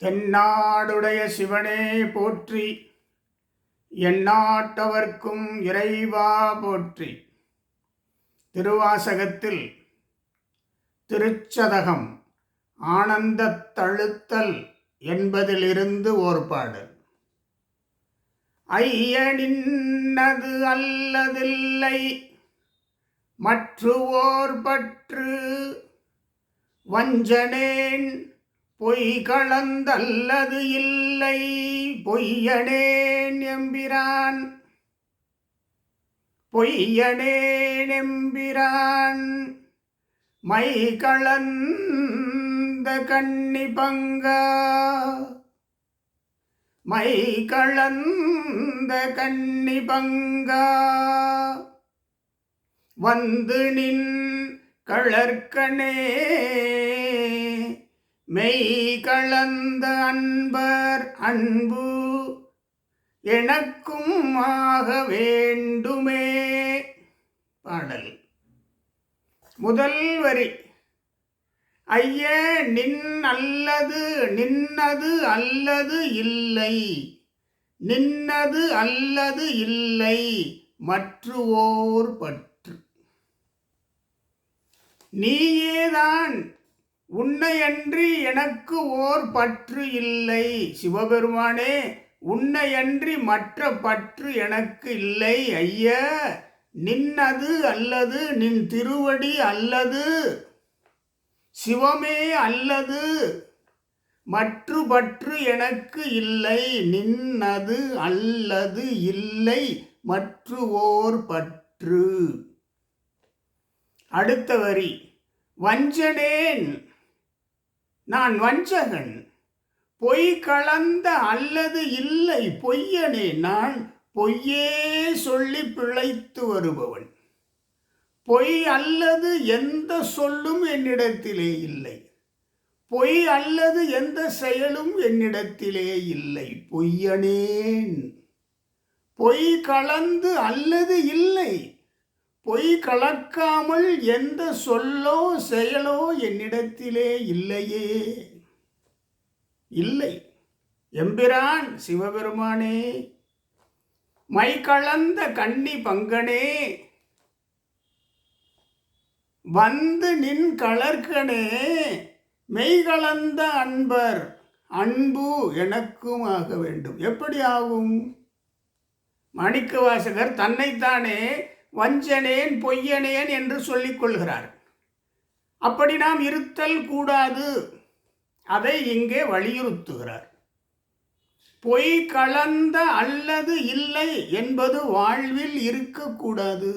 தென்னாடுடைய சிவனே போற்றி, எந்நாட்டவர்க்கும் இறைவா போற்றி. திருவாசகத்தில் திருச்சதகம் ஆனந்தத் தழுத்தல் என்பதிலிருந்து ஓர் பாடல். ஐயனின்னது அல்லதில்லை மற்றுவோர் பற்று, வஞ்சனேன் பொய் கலந்தல்லது இல்லை பொய்யனேன் எம்பிரான். பொய்யனேன் எம்பிரான் மை கலந்த கண்ணி பங்கா. மை கலந்த கண்ணி பங்கா வந்து நின் கழற்கனே. மெய் கலந்த அன்பர் அன்பு எனக்கும் ஆக வேண்டுமே. பாடல் முதல் வரி. ஐய நின்னது அல்லது இல்லை, நின்னது அல்லது இல்லை மற்றுவோர் பற்று. நீயேதான், உன்னையன்றி எனக்கு ஓர் பற்று இல்லை. சிவபெருமானே, உன்னையன்றி மற்ற பற்று எனக்கு இல்லை. ஐய நின்னது அல்லது, நின் திருவடி அல்லது, சிவமே அல்லது மற்று பற்று எனக்கு இல்லை. நின்னது அல்லது இல்லை மற்று ஓர் பற்று. அடுத்த வரி. வஞ்சனேன், நான் வஞ்சகன். பொய் கலந்த அல்லது இல்லை பொய்யனே, நான் பொய்யே சொல்லி பிழைத்து வருபவன். பொய் அல்லது எந்த சொல்லும் என்னிடத்திலே இல்லை, பொய் அல்லது எந்த செயலும் என்னிடத்திலே இல்லை. பொய்யனேன், பொய் கலந்து அல்லது இல்லை, பொய் கலக்காமல் எந்த சொல்லோ செயலோ என்னிடத்திலே இல்லையே. இல்லை. எம்பிரான் சிவபெருமானே, மை கலந்த கண்ணி பங்கனே, வந்து நின் கழற்கனே. மெய் கலந்த அன்பர் அன்பு எனக்கும் ஆக வேண்டும். எப்படி ஆகும்? மாணிக்கவாசகர் தன்னைத்தானே வஞ்சனேன் பொய்யனேன் என்று சொல்லிக் கொள்கிறார். அப்படி நாம் இருத்தல் கூடாது. அதை இங்கே வலியுறுத்துகிறார். பொய் கலந்த அல்லது இல்லை என்பது வாழ்வில் இருக்கக்கூடாது.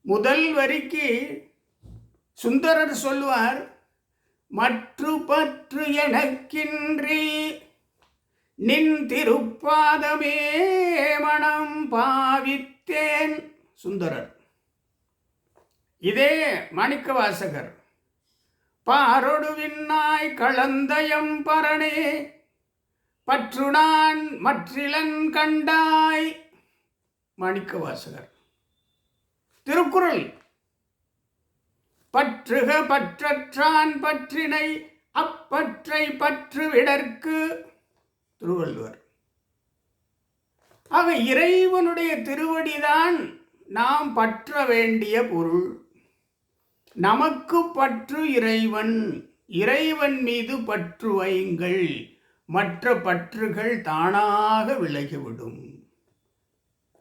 முதல் வரிக்கு சுந்தரர் சொல்வார், மற்று பற்று எனக்கின்றி நின் திருப்பாதமே மனம் பாவித்தேன். சுந்தரர். இதே மாணிக்கவாசகர், பாரொடு விண்ணாய் கலந்தயம் பரணே பற்று நான் மற்றிலன் கண்டாய். மாணிக்கவாசகர். திருக்குறள், பற்றுக பற்றற்றான் பற்றினை அப்பற்றை பற்று விடற்கு. திருவள்ளுவர். ஆக இறைவனுடைய திருவடிதான் நாம் பற்ற வேண்டிய பொருள். நமக்கு பற்று இறைவன். இறைவன் மீது பற்று வையுங்கள், மற்ற பற்றுகள் தானாக விலகிவிடும்.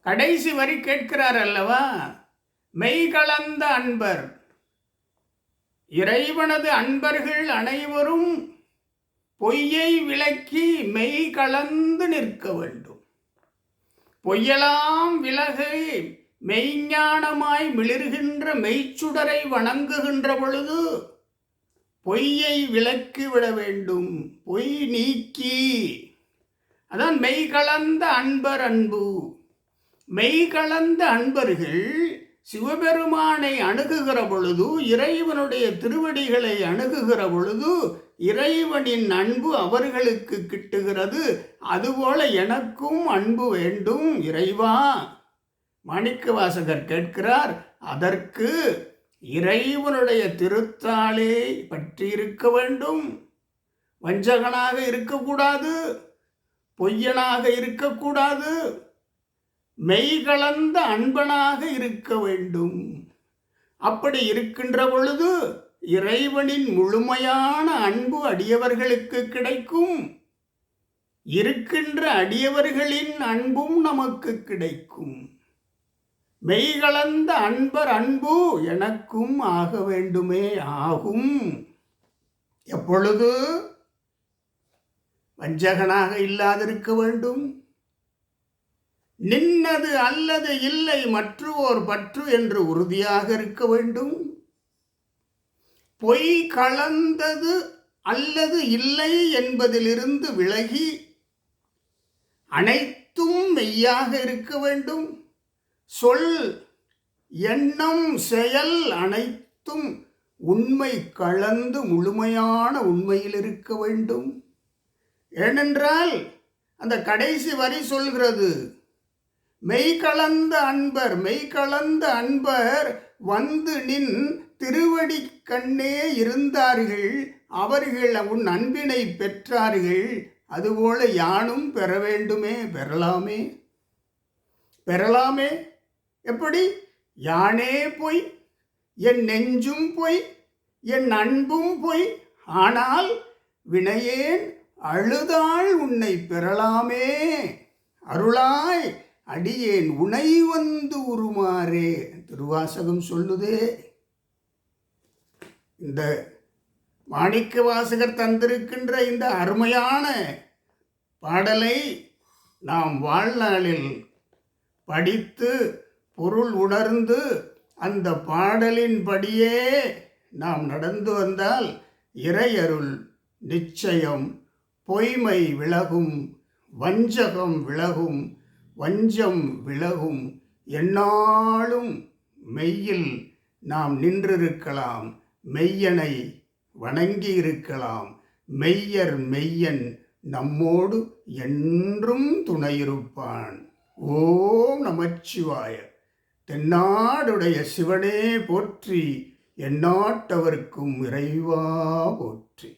கடைசி வரி கேட்கிறார் அல்லவா, மெய் கலந்த அன்பர். இறைவனது அன்பர்கள் அனைவரும் பொய்யை விலக்கி மெய் கலந்து நிற்க வேண்டும். பொய்யெல்லாம் விலகி மெய்ஞானமாய் மிளிர்கின்ற மெய்ச்சுடரை வணங்குகின்ற பொழுது பொய்யை விலக்கிவிட வேண்டும். பொய் நீக்கி, அதான் மெய் கலந்த அன்பர் அன்பு. மெய் கலந்த அன்பர்கள் சிவபெருமானை அணுகுகிற பொழுது, இறைவனுடைய திருவடிகளை அணுகுகிற பொழுது இறைவனின் அன்பு அவர்களுக்கு கிட்டுகிறது. அதுபோல எனக்கும் அன்பு வேண்டும் இறைவா. மாணிக்கவாசகர் கேட்கிறார், அதற்கு இறைவனுடைய திருத்தாளே பற்றியிருக்க வேண்டும். வஞ்சகனாக இருக்கக்கூடாது, பொய்யனாக இருக்கக்கூடாது, மெய்கலந்த அன்பனாக இருக்க வேண்டும். அப்படி இருக்கின்ற பொழுது இறைவனின் முழுமையான அன்பு அடியவர்களுக்கு கிடைக்கும். இருக்கின்ற அடியவர்களின் அன்பும் நமக்கு கிடைக்கும். மெய்கலந்த அன்பர் அன்பு எனக்கும் ஆக வேண்டுமே, ஆகும். எப்பொழுது? வஞ்சகனாக இல்லாதிருக்க வேண்டும். நின்னது அல்லது இல்லை மற்றுவோர் பற்று என்று உறுதியாக இருக்க வேண்டும். பொய் கலந்தது அல்லது இல்லை என்பதிலிருந்து விலகி அனைத்தும் மெய்யாக இருக்க வேண்டும். சொல், எண்ணம், செயல் அனைத்தும் உண்மை கலந்து முழுமையான உண்மையில் இருக்க வேண்டும். ஏனென்றால் அந்த கடைசி வரி சொல்கிறது, மெய்கலந்த அன்பர், மெய்கலந்த அன்பர் வந்து நின் திருவடி கண்ணே இருந்தார்கள், அவர்கள் உன் அன்பினை பெற்றார்கள். அதுபோல யானும் பெற வேண்டுமே, பெறலாமே. பெறலாமே. எப்படி? யானே பொய், என் நெஞ்சும் பொய், என் அன்பும் பொய், ஆனால் வினையேன் அழுதாள் உன்னை பெறலாமே. அருளாய் அடியேன் உனை வந்து உருமாறே. திருவாசகம் சொல்லுதே. இந்த மாணிக்க வாசகர் தந்திருக்கின்ற இந்த அருமையான பாடலை நாம் வாழ்நாளில் படித்து பொருள் உணர்ந்து அந்த பாடலின்படியே நாம் நடந்து வந்தால் இறையருள் நிச்சயம். பொய்மை விலகும், வஞ்சகம் விலகும், வஞ்சம் விலகும். எந்நாளும் மெய்யில் நாம் நின்றிருக்கலாம், மெய்யனை வணங்கி இருக்கலாம். மெய்யர் மெய்யன் நம்மோடு என்றும் துணையிருப்பான். ஓம் நமச்சிவாய. தென்னாடுடைய சிவனே போற்றி, எந்நாட்டவர்க்கும் இறைவா போற்றி.